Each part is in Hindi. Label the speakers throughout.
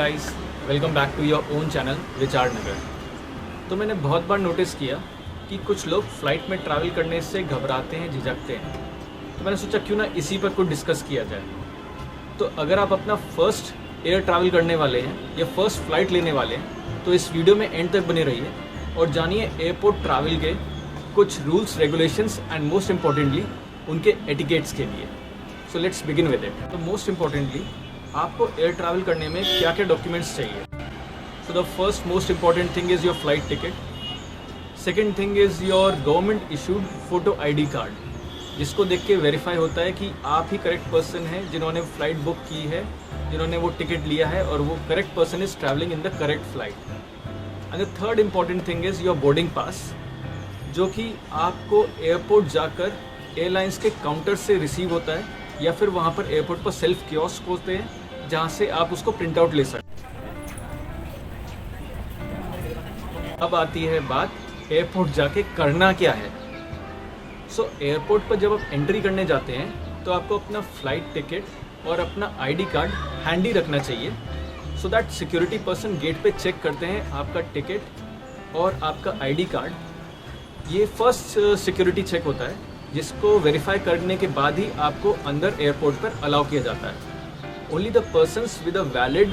Speaker 1: Guys, welcome back to your own channel Vichar Nagar. तो मैंने बहुत बार नोटिस किया कि कुछ लोग फ़्लाइट में ट्रैवल करने से घबराते हैं, झिझकते हैं। तो मैंने सोचा क्यों ना इसी पर कुछ डिस्कस किया जाए। तो अगर आप अपना फर्स्ट एयर ट्रैवल करने वाले हैं या फर्स्ट फ़्लाइट लेने वाले हैं तो इस वीडियो में एंड तक बने रहिए और जानिए एयरपोर्ट ट्रैवल के कुछ rules, regulations and most importantly उनके एटिकेट्स के लिए। So let's begin with it. तो मोस्ट इम्पॉर्टेंटली आपको एयर ट्रैवल करने में क्या क्या डॉक्यूमेंट्स चाहिए। So the first most important thing is your flight ticket. Second thing is your government issued photo ID card, जिसको देख के वेरीफाई होता है कि आप ही करेक्ट पर्सन हैं जिन्होंने फ़्लाइट बुक की है, जिन्होंने वो टिकट लिया है और वो correct person is travelling in the correct flight. And the third important thing is your boarding pass, जो कि आपको एयरपोर्ट जाकर एयरलाइंस के काउंटर से रिसीव होता है या फिर वहाँ पर एयरपोर्ट पर सेल्फ कियोस्क होते हैं जहाँ से आप उसको प्रिंट आउट ले सकते हैं। अब आती है बात एयरपोर्ट जाके करना क्या है। सो एयरपोर्ट पर जब आप एंट्री करने जाते हैं तो आपको अपना फ़्लाइट टिकट और अपना ID कार्ड हैंडी रखना चाहिए, so that security person get पे चेक करते हैं आपका टिकट और आपका ID कार्ड। ये फर्स्ट सिक्योरिटी चेक होता है जिसको वेरीफाई करने के बाद ही आपको अंदर एयरपोर्ट पर अलाउ किया जाता है। Only the persons with a valid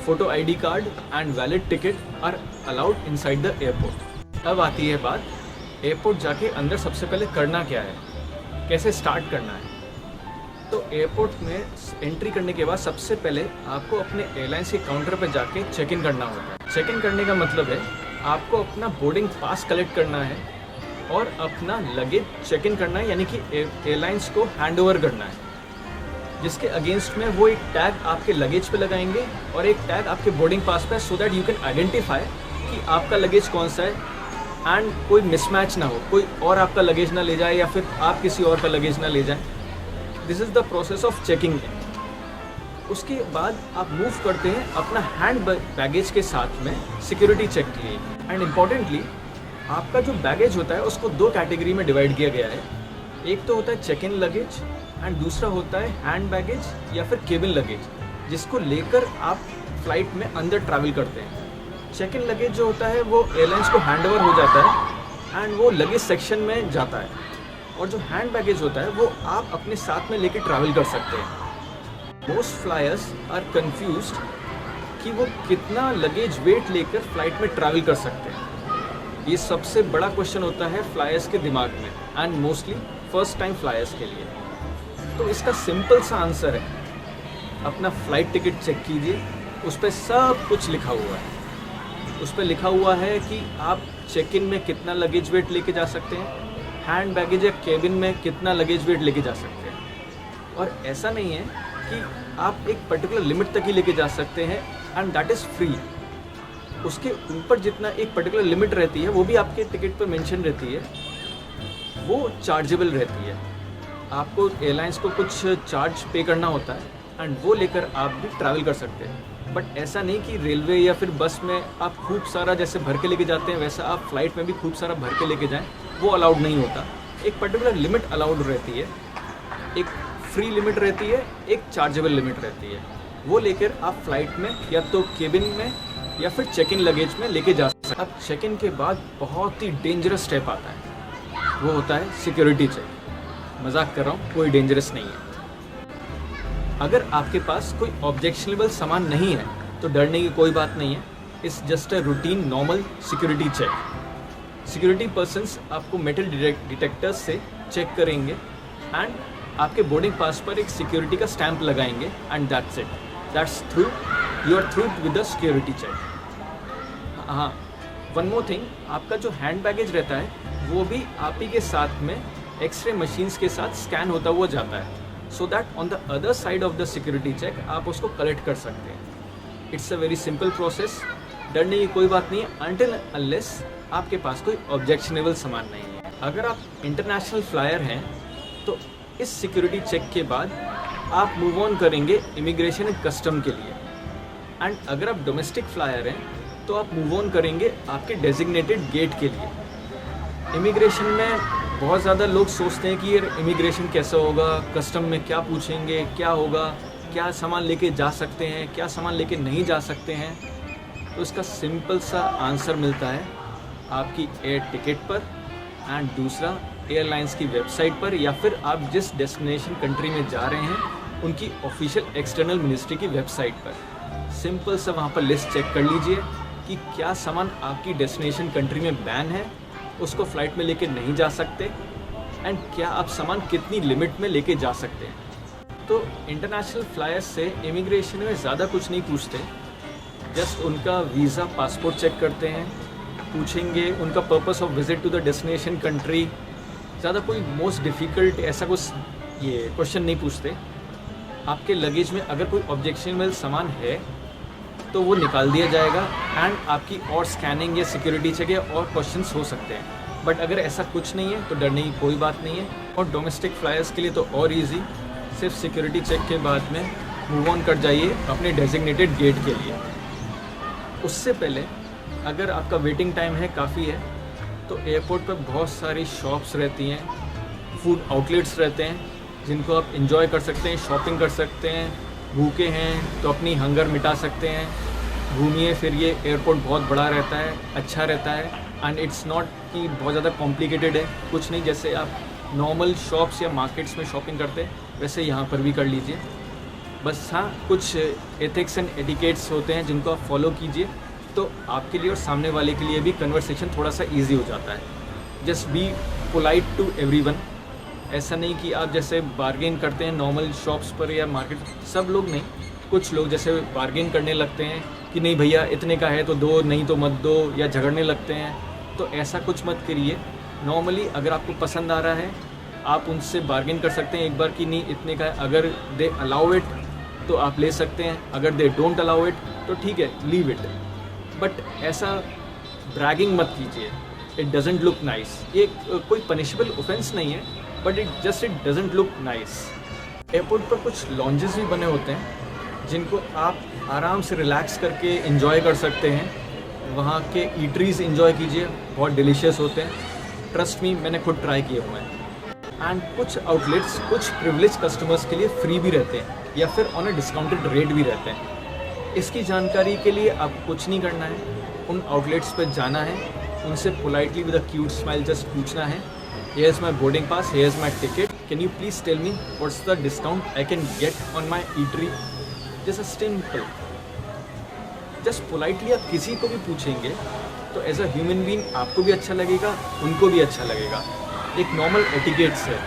Speaker 1: photo ID card and valid ticket are allowed inside the airport. अब आती है बात एयरपोर्ट जाके अंदर सबसे पहले करना क्या है, कैसे स्टार्ट करना है। तो एयरपोर्ट में एंट्री करने के बाद सबसे पहले आपको अपने एयरलाइंस के काउंटर पर जाके चेक इन करना होता है। चेक इन करने का मतलब है आपको अपना बोर्डिंग पास कलेक्ट करना है और अपना लगेज चेक इन करना है, यानी कि एयरलाइंस को हैंड ओवर करना है, जिसके अगेंस्ट में वो एक टैग आपके लगेज पे लगाएंगे और एक टैग आपके बोर्डिंग पास पे, so that you can identify कि आपका लगेज कौन सा है एंड कोई मिसमैच ना हो, कोई और आपका लगेज ना ले जाए या फिर आप किसी और का लगेज ना ले जाएं। This is the process of checking. उसके बाद आप मूव करते हैं अपना हैंड बैगेज के साथ में सिक्योरिटी चेक के लिए। एंड इम्पॉर्टेंटली आपका जो बैगेज होता है उसको दो कैटेगरी में डिवाइड किया गया है। एक तो होता है चेक इन लगेज एंड दूसरा होता है हैंड बैगेज या फिर केबिन लगेज, जिसको लेकर आप फ्लाइट में अंदर ट्रैवल करते हैं। चेक इन लगेज जो होता है वो एयरलाइंस को हैंड ओवर हो जाता है एंड वो लगेज सेक्शन में जाता है, और जो हैंड बैगेज होता है वो आप अपने साथ में लेकर ट्रैवल कर सकते हैं। मोस्ट फ्लायर्स आर कन्फ्यूज्ड कि वो कितना लगेज वेट लेकर फ्लाइट में ट्रैवल कर सकते हैं। ये सबसे बड़ा क्वेश्चन होता है फ्लायर्स के दिमाग में and mostly first time flyers के लिए। तो इसका सिंपल सा आंसर है, अपना फ़्लाइट टिकट चेक कीजिए, उस पर सब कुछ लिखा हुआ है। उस पर लिखा हुआ है कि आप चेक इन में कितना लगेज वेट लेके जा सकते हैं, हैंड बैगेज या केबिन में कितना लगेज वेट लेके जा सकते हैं। और ऐसा नहीं है कि आप एक पर्टिकुलर लिमिट तक ही लेके जा सकते हैं एंड दैट इज़ फ्री। उसके ऊपर जितना एक पर्टिकुलर लिमिट रहती है वो भी आपके टिकट पर मेंशन रहती है, वो चार्जेबल रहती है। आपको एयरलाइंस को कुछ चार्ज पे करना होता है एंड वो लेकर आप भी ट्रैवल कर सकते हैं। बट ऐसा नहीं कि रेलवे या फिर बस में आप खूब सारा जैसे भर के लेके जाते हैं वैसा आप फ्लाइट में भी खूब सारा भर के लेके जाएं, वो अलाउड नहीं होता। एक पर्टिकुलर लिमिट अलाउड रहती है, एक फ्री लिमिट रहती है, एक चार्जेबल लिमिट रहती है। वो लेकर आप फ्लाइट में या तो केबिन में या फिर चेक इन लगेज में लेके जा सकते हैं। अब चेक इन के बाद बहुत ही डेंजरस स्टेप आता है, वो होता है सिक्योरिटी चेक। मजाक कर रहा हूँ, कोई डेंजरस नहीं है। अगर आपके पास कोई ऑब्जेक्शनेबल सामान नहीं है तो डरने की कोई बात नहीं है। It's just a routine normal security check. Security persons आपको मेटल डिटेक्टर्स से चेक करेंगे एंड आपके बोर्डिंग पास पर एक सिक्योरिटी का स्टैंप लगाएंगे and that's it. That's through, you are through with the security check. हाँ, वन मोर थिंग, आपका जो हैंड बैगेज रहता है वो भी आप ही के साथ में एक्सरे मशीन्स के साथ स्कैन होता हुआ जाता है, so that on the other side of the security check आप उसको कलेक्ट कर सकते हैं। It's a very simple process, डरने की कोई बात नहीं है अनटिल अनलेस आपके पास कोई ऑब्जेक्शनेबल सामान नहीं है। अगर आप इंटरनेशनल फ्लायर हैं तो इस सिक्योरिटी चेक के बाद आप मूव ऑन करेंगे इमिग्रेशन एंड कस्टम के लिए। एंड अगर आप डोमेस्टिक फ्लायर हैं तो आप मूव ऑन करेंगे आपके डेजिग्नेटेड गेट के लिए। इमिग्रेशन में बहुत ज़्यादा लोग सोचते हैं कि ये इमिग्रेशन कैसा होगा, कस्टम में क्या पूछेंगे, क्या होगा, क्या सामान लेके जा सकते हैं, क्या सामान लेके नहीं जा सकते हैं, तो इसका सिंपल सा आंसर मिलता है आपकी एयर टिकट पर एंड दूसरा एयरलाइंस की वेबसाइट पर, या फिर आप जिस डेस्टिनेशन कंट्री में जा रहे हैं उनकी ऑफिशियल एक्सटर्नल मिनिस्ट्री की वेबसाइट पर। सिंपल सा वहाँ पर लिस्ट चेक कर लीजिए कि क्या सामान आपकी डेस्टिनेशन कंट्री में बैन है, उसको फ़्लाइट में लेके नहीं जा सकते, एंड क्या आप सामान कितनी लिमिट में लेके जा सकते हैं। तो इंटरनेशनल फ्लायर्स से इमिग्रेशन में ज़्यादा कुछ नहीं पूछते, जस्ट उनका वीज़ा पासपोर्ट चेक करते हैं, पूछेंगे उनका purpose of visit to the destination country. ज़्यादा कोई मोस्ट डिफ़िकल्ट ऐसा कुछ ये क्वेश्चन नहीं पूछते। आपके लगेज में अगर कोई ऑब्जेक्शनबल सामान है तो वो निकाल दिया जाएगा एंड आपकी और स्कैनिंग या सिक्योरिटी चेक या और क्वेश्चंस हो सकते हैं। बट अगर ऐसा कुछ नहीं है तो डरने की कोई बात नहीं है। और डोमेस्टिक फ्लायर्स के लिए तो और इजी, सिर्फ सिक्योरिटी चेक के बाद में मूव ऑन कर जाइए अपने डेजिग्नेटेड गेट के लिए। उससे पहले अगर आपका वेटिंग टाइम है काफ़ी है तो एयरपोर्ट पर बहुत सारी शॉप्स रहती हैं, फूड आउटलेट्स रहते हैं जिनको आप इंजॉय कर सकते हैं, शॉपिंग कर सकते हैं। भूखे हैं तो अपनी हंगर मिटा सकते हैं, घूमिए फिरिए। एयरपोर्ट बहुत बड़ा रहता है, अच्छा रहता है एंड इट्स नॉट कि बहुत ज़्यादा कॉम्प्लिकेटेड है, कुछ नहीं। जैसे आप नॉर्मल शॉप्स या मार्केट्स में शॉपिंग करते हैं वैसे यहाँ पर भी कर लीजिए। बस हाँ, कुछ एथिक्स एंड एटिकेट्स होते हैं जिनको आप फॉलो कीजिए तो आपके लिए और सामने वाले के लिए भी कन्वर्सेशन थोड़ा सा ईजी हो जाता है। Just be polite to everyone. ऐसा नहीं कि आप जैसे बार्गेन करते हैं नॉर्मल शॉप्स पर या मार्केट, सब लोग नहीं, कुछ लोग जैसे बार्गेन करने लगते हैं कि नहीं भैया इतने का है तो दो, नहीं तो मत दो, या झगड़ने लगते हैं। तो ऐसा कुछ मत करिए। नॉर्मली अगर आपको पसंद आ रहा है आप उनसे बार्गेन कर सकते हैं एक बार कि नहीं इतने का है। अगर दे अलाउ इट तो आप ले सकते हैं, अगर दे डोंट अलाउ इट तो ठीक है, लीव इट। बट ऐसा ब्रैगिंग मत कीजिए, इट डजेंट लुक नाइस। ये कोई पनिशेबल ऑफेंस नहीं है but it doesn't look nice. Airport पर कुछ लॉन्जेस भी बने होते हैं जिनको आप आराम से रिलैक्स करके एंजॉय कर सकते हैं। वहाँ के ईटरीज एंजॉय कीजिए, बहुत डिलीशियस होते हैं, ट्रस्ट मी, मैंने खुद ट्राई किए हुए हैं। एंड कुछ आउटलेट्स कुछ प्रिविलेज कस्टमर्स के लिए फ्री भी रहते हैं या फिर ऑन अ डिस्काउंटेड रेट भी रहते हैं। इसकी जानकारी के लिए आपको कुछ नहीं करना है, उन आउटलेट्स पर जाना है, उनसे politely with a cute smile just पूछना है, here is my boarding pass, here is my ticket, can you please tell me what's the discount I can get on my eatery? Just a simple, just politely आप किसी को भी पूछेंगे तो एज अ ह्यूमन बीइंग आपको भी अच्छा लगेगा, उनको भी अच्छा लगेगा। एक नॉर्मल एटिकेट्स है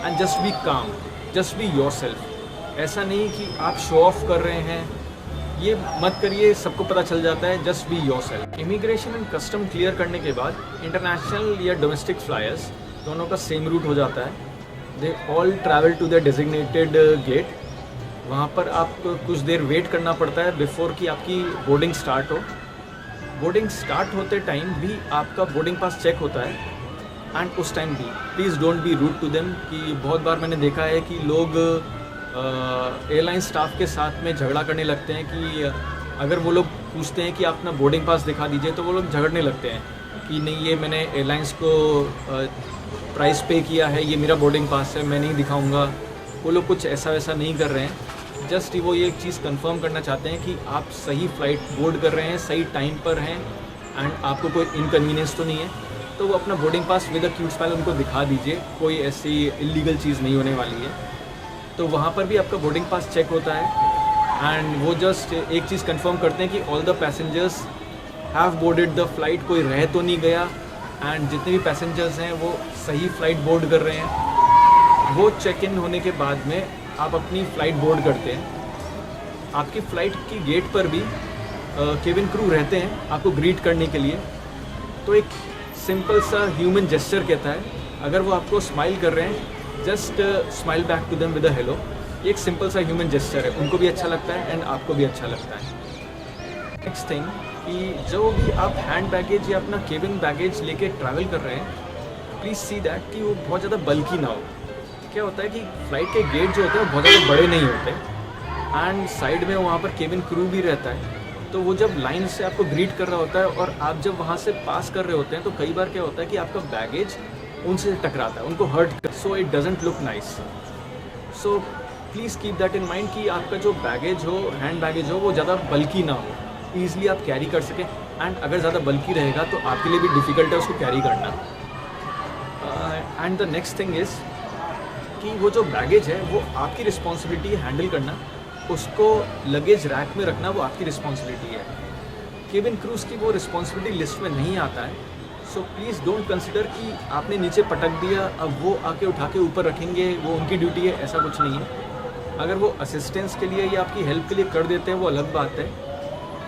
Speaker 1: एंड जस्ट बी काम, जस्ट बी योरसेल्फ। ऐसा नहीं कि आप शो ऑफ कर रहे हैं, ये मत करिए, सबको पता चल जाता है। Just be yourself. Immigration and custom clear करने के बाद इंटरनेशनल या डोमेस्टिक फ्लायर्स दोनों का सेम रूट हो जाता है। They all travel to the designated gate. वहाँ पर आपको कुछ देर वेट करना पड़ता है बिफोर कि आपकी बोर्डिंग स्टार्ट हो। बोर्डिंग स्टार्ट होते टाइम भी आपका बोर्डिंग पास चेक होता है एंड उस टाइम भी please don't be rude to them. कि बहुत बार मैंने देखा है कि लोग एयरलाइन स्टाफ के साथ में झगड़ा करने लगते हैं कि अगर वो लोग पूछते हैं कि आप अपना बोर्डिंग पास दिखा दीजिए तो वो लोग झगड़ने लगते हैं कि नहीं, ये मैंने एयरलाइंस को प्राइस पे किया है, ये मेरा बोर्डिंग पास है, मैं नहीं दिखाऊंगा। वो लोग कुछ ऐसा वैसा नहीं कर रहे हैं, जस्ट वो ये चीज़ कंफर्म करना चाहते हैं कि आप सही फ़्लाइट बोर्ड कर रहे हैं, सही टाइम पर हैं एंड आपको कोई इनकन्वीनियंस तो नहीं है। तो वो अपना boarding pass with a cute smile उनको दिखा दीजिए, कोई ऐसी इलीगल चीज़ नहीं होने वाली है। तो वहाँ पर भी आपका बोर्डिंग पास चेक होता है एंड वो जस्ट एक चीज़ कंफर्म करते हैं कि all the passengers have boarded the flight, कोई रह तो नहीं गया एंड जितने भी पैसेंजर्स हैं वो सही फ़्लाइट बोर्ड कर रहे हैं। वो चेक इन होने के बाद में आप अपनी फ़्लाइट बोर्ड करते हैं। आपकी फ़्लाइट की गेट पर भी केबिन क्रू रहते हैं आपको ग्रीट करने के लिए। तो एक सिंपल सा ह्यूमन जेस्चर कहता है, अगर वो आपको स्माइल कर रहे हैं just smile back to them with a hello. एक सिंपल सा ह्यूमन जेस्चर है, उनको भी अच्छा लगता है एंड आपको भी अच्छा लगता है। नेक्स्ट थिंग कि जो भी आप हैंड बैगेज या अपना केबिन बैगेज लेके ट्रैवल कर रहे हैं, प्लीज़ सी दैट कि वो बहुत ज़्यादा बल्की ना हो। क्या होता है कि फ़्लाइट के गेट जो होते हैं वो बहुत ज़्यादा बड़े नहीं होते एंड साइड में वहाँ पर केबिन क्रू भी रहता है। तो वो जब लाइन से आपको ग्रीट कर रहा होता है और आप जब वहाँ से पास कर रहे होते हैं तो कई बार क्या होता है कि आपका बैगेज उनसे टकराता है, उनको हर्ट कर, so it doesn't look nice. So please keep that in mind कि आपका जो बैगेज हो, हैंड बैगेज हो, वो ज़्यादा बल्की ना हो, ईजिली आप कैरी कर सकें। एंड अगर ज़्यादा बल्की रहेगा तो आपके लिए भी डिफ़िकल्ट है उसको कैरी करना। And the next thing is कि वो जो बैगेज है वो आपकी रिस्पॉन्सिबिलिटी है हैंडल करना, उसको लगेज रैक में रखना वो आपकी रिस्पॉन्सिबिलिटी है। केबिन क्रूज़ की वो रिस्पॉन्सिबिलिटी लिस्ट में नहीं आता है। सो प्लीज़ डोंट कंसिडर कि आपने नीचे पटक दिया, अब वो आके उठा के ऊपर रखेंगे, वो उनकी ड्यूटी है, ऐसा कुछ नहीं है। अगर वो असिस्टेंस के लिए या आपकी हेल्प के लिए कर देते हैं वो अलग बात है,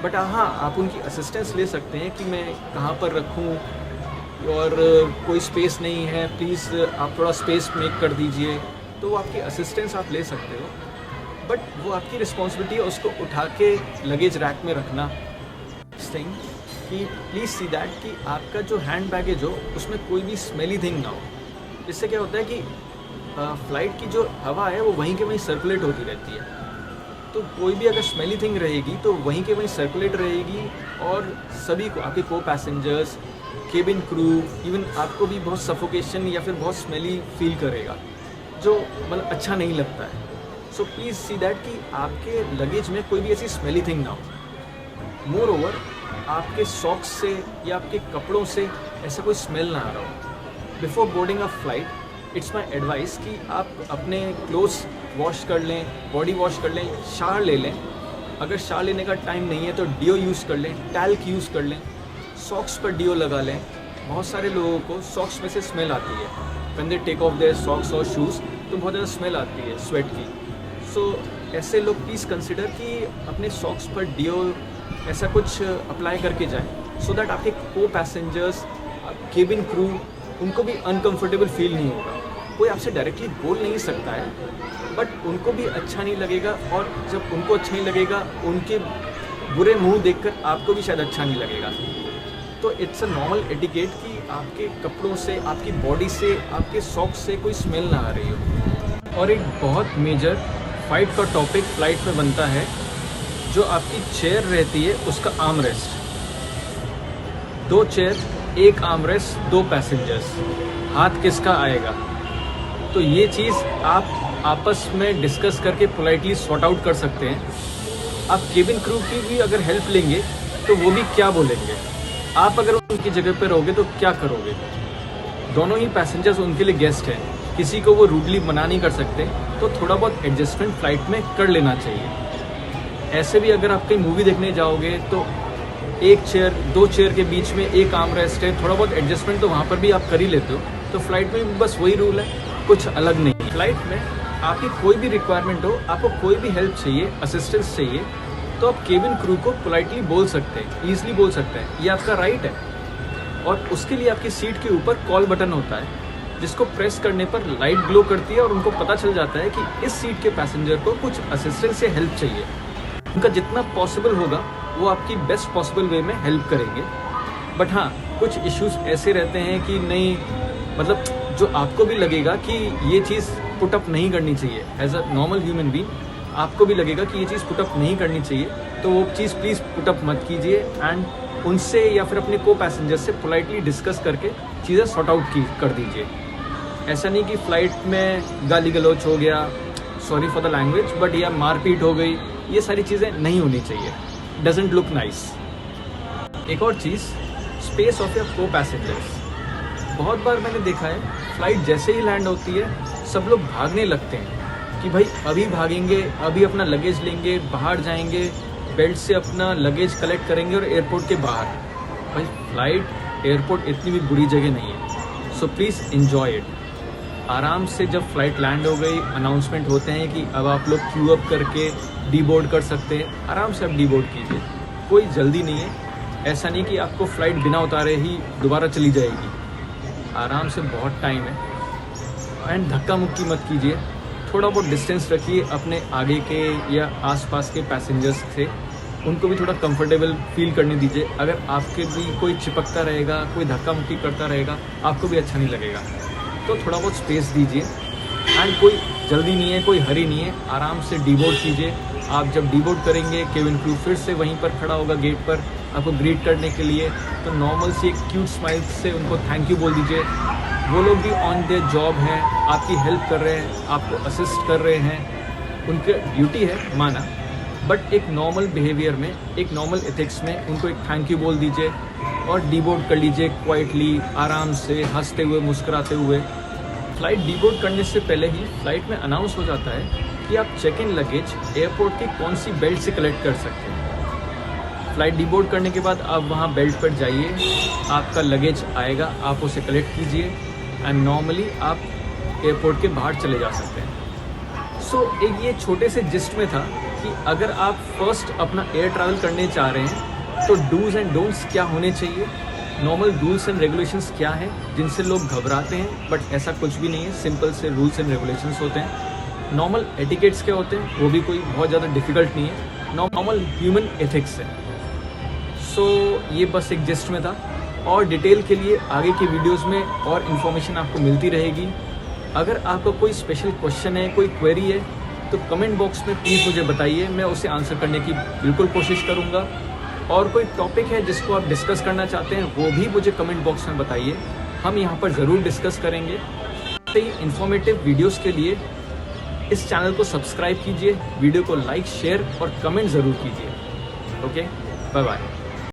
Speaker 1: बट हाँ, आप उनकी असिस्टेंस ले सकते हैं कि मैं कहाँ पर रखूँ और कोई स्पेस नहीं है, प्लीज़ आप थोड़ा स्पेस मेक कर दीजिए, तो वो आपकी असिस्टेंस आप ले सकते हो। बट वो आपकी रिस्पॉन्सिबिलिटी है उसको उठा के लगेज रैक में रखना। थिंग कि प्लीज़ सी दैट कि आपका जो हैंड बैगेज हो उसमें कोई भी स्मेली थिंग ना हो। इससे क्या होता है कि फ़्लाइट की जो हवा है वो वहीं के वहीं सर्कुलेट होती रहती है, तो कोई भी अगर स्मेली थिंग रहेगी तो वहीं के वहीं सर्कुलेट रहेगी और सभी को, आपके को पैसेंजर्स, केबिन क्रू, इवन आपको भी बहुत सफोकेशन या फिर बहुत स्मेली फील करेगा, जो मतलब अच्छा नहीं लगता है। सो प्लीज़ सी दैट कि आपके लगेज में कोई भी ऐसी स्मेली थिंग ना हो। मोर ओवर, आपके सॉक्स से या आपके कपड़ों से ऐसा कोई स्मेल ना आ रहा हो। Before boarding a flight, it's my advice कि आप अपने क्लोथ्स वॉश कर लें, बॉडी वॉश कर लें, शावर ले लें। अगर शावर लेने का टाइम नहीं है तो डियो यूज़ कर लें, टैल्क यूज़ कर लें, सॉक्स पर डियो लगा लें। बहुत सारे लोगों को सॉक्स में से स्मेल आती है, when they take off their socks और शूज़, तो बहुत ज़्यादा स्मेल आती है स्वेट की। सो ऐसे लोग प्लीज़ कंसिडर कि अपने सॉक्स पर डियो ऐसा कुछ अप्लाई करके जाएं, सो दैट आपके को पैसेंजर्स, केबिन क्रू, उनको भी अनकंफर्टेबल फील नहीं होगा। कोई आपसे डायरेक्टली बोल नहीं सकता है, बट उनको भी अच्छा नहीं लगेगा, और जब उनको अच्छा नहीं लगेगा, उनके बुरे मुंह देखकर आपको भी शायद अच्छा नहीं लगेगा। तो इट्स अ नॉर्मल एटिकेट कि आपके कपड़ों से, आपकी बॉडी से, आपके सॉक्स से कोई स्मेल ना आ रही हो। और एक बहुत मेजर फाइट का टॉपिक फ्लाइट में बनता है, जो आपकी चेयर रहती है उसका arm rest. 2 chair, 1 arm rest, 2 passengers, हाथ किसका आएगा? तो ये चीज़ आप आपस में डिस्कस करके पोलाइटली सॉर्ट आउट कर सकते हैं। आप केबिन क्रू की भी अगर हेल्प लेंगे तो वो भी क्या बोलेंगे, आप अगर उनकी जगह पर रहोगे तो क्या करोगे? दोनों ही पैसेंजर्स उनके लिए गेस्ट हैं, किसी को वो रूडली मना नहीं कर सकते, तो थोड़ा बहुत एडजस्टमेंट फ़्लाइट में कर लेना चाहिए। ऐसे भी अगर आप कहीं मूवी देखने जाओगे तो 1 चेयर, 2 चेयर के बीच में 1 आर्म रेस्ट है, थोड़ा बहुत एडजस्टमेंट तो वहाँ पर भी आप कर ही लेते हो। तो फ्लाइट में भी बस वही रूल है, कुछ अलग नहीं। फ्लाइट में आपकी कोई भी रिक्वायरमेंट हो, आपको कोई भी हेल्प चाहिए, असिस्टेंस चाहिए, तो आप केबिन क्रू को पोलाइटली बोल सकते हैं, ईजिली बोल सकते हैं, ये आपका राइट है। और उसके लिए आपकी सीट के ऊपर कॉल बटन होता है, जिसको प्रेस करने पर लाइट ग्लो करती है और उनको पता चल जाता है कि इस सीट के पैसेंजर को कुछ असिस्टेंस या हेल्प चाहिए। उनका जितना पॉसिबल होगा वो आपकी बेस्ट पॉसिबल वे में हेल्प करेंगे। बट हाँ, कुछ इश्यूज ऐसे रहते हैं कि नहीं, मतलब जो आपको भी लगेगा कि ये चीज़ पुट अप नहीं करनी चाहिए, as a normal human being आपको भी लगेगा कि ये चीज़ पुट अप नहीं करनी चाहिए, तो वो चीज़ प्लीज़ पुट अप मत कीजिए। एंड उनसे या फिर अपने को पैसेंजर से पोलाइटली डिस्कस करके चीज़ें सॉर्ट आउट कर दीजिए। ऐसा नहीं कि फ़्लाइट में गाली गलौच हो गया, sorry for the language, but या मारपीट हो गई, ये सारी चीज़ें नहीं होनी चाहिए। Doesn't look nice. एक और चीज़, स्पेस ऑफ योर को पैसेंजर्स। बहुत बार मैंने देखा है, फ़्लाइट जैसे ही लैंड होती है सब लोग भागने लगते हैं कि भाई अभी भागेंगे, अभी अपना लगेज लेंगे, बाहर जाएंगे, बेल्ट से अपना लगेज कलेक्ट करेंगे और एयरपोर्ट के बाहर। भाई फ्लाइट, एयरपोर्ट इतनी भी बुरी जगह नहीं है, सो प्लीज़ इन्जॉय इट। आराम से जब फ़्लाइट लैंड हो गई, अनाउंसमेंट होते हैं कि अब आप लोग क्यू अप करके डीबोर्ड कर सकते हैं, आराम से आप डीबोर्ड कीजिए, कोई जल्दी नहीं है। ऐसा नहीं कि आपको फ़्लाइट बिना उतारे ही दोबारा चली जाएगी, आराम से बहुत टाइम है। एंड धक्का मुक्की मत कीजिए, थोड़ा बहुत डिस्टेंस रखिए अपने आगे के या आसपास के पैसेंजर्स से, उनको भी थोड़ा कंफर्टेबल फील करने दीजिए। अगर आपके भी कोई चिपकता रहेगा, कोई धक्का मुक्की करता रहेगा, आपको भी अच्छा नहीं लगेगा, तो थोड़ा बहुत स्पेस दीजिए। एंड कोई जल्दी नहीं है, कोई हरी नहीं है, आराम से डीबोर्ड कीजिए। आप जब डीबोर्ड करेंगे, केबिन क्रू फिर से वहीं पर खड़ा होगा गेट पर आपको ग्रीट करने के लिए, तो नॉर्मल सी एक क्यूट स्माइल से उनको थैंक यू बोल दीजिए। वो लोग भी ऑन देयर जॉब हैं, आपकी हेल्प कर रहे हैं, आपको असिस्ट कर रहे हैं, उनका ड्यूटी है माना, बट एक नॉर्मल बिहेवियर में, एक नॉर्मल एथिक्स में उनको एक थैंक यू बोल दीजिए और डीबोर्ड कर लीजिए क्वाइटली, आराम से, हंसते हुए, मुस्कुराते हुए। फ़्लाइट डीबोर्ड करने से पहले ही फ़्लाइट में अनाउंस हो जाता है कि आप चेक इन लगेज एयरपोर्ट की कौन सी बेल्ट से कलेक्ट कर सकते हैं। फ़्लाइट डीबोर्ड करने के बाद आप वहाँ बेल्ट पर जाइए, आपका लगेज आएगा, आप उसे कलेक्ट कीजिए एंड नॉर्मली आप एयरपोर्ट के बाहर चले जा सकते हैं। सो एक ये छोटे से जिस्ट में था कि अगर आप फर्स्ट अपना एयर ट्रैवल करने चाह रहे हैं तो डूज़ एंड डोंट्स क्या होने चाहिए, नॉर्मल रूल्स एंड रेगुलेशंस क्या हैं जिनसे लोग घबराते हैं, बट ऐसा कुछ भी नहीं है, सिंपल से रूल्स एंड रेगुलेशंस होते हैं। नॉर्मल एटिकेट्स क्या होते हैं, वो भी कोई बहुत ज़्यादा डिफ़िकल्ट नहीं है, नॉर्मल ह्यूमन एथिक्स है। सो ये बस एक जिस्ट में था, और डिटेल के लिए आगे की वीडियोज़ में और इन्फॉर्मेशन आपको मिलती रहेगी। अगर आपका कोई स्पेशल क्वेश्चन है, कोई क्वेरी है, तो कमेंट बॉक्स में प्लीज़ मुझे बताइए, मैं उसे आंसर करने की बिल्कुल कोशिश करूँगा। और कोई टॉपिक है जिसको आप डिस्कस करना चाहते हैं, वो भी मुझे कमेंट बॉक्स में बताइए, हम यहाँ पर ज़रूर डिस्कस करेंगे। तो ये इन्फॉर्मेटिव वीडियोज़ के लिए इस चैनल को सब्सक्राइब कीजिए, वीडियो को लाइक, शेयर और कमेंट ज़रूर कीजिए। Okay, bye bye.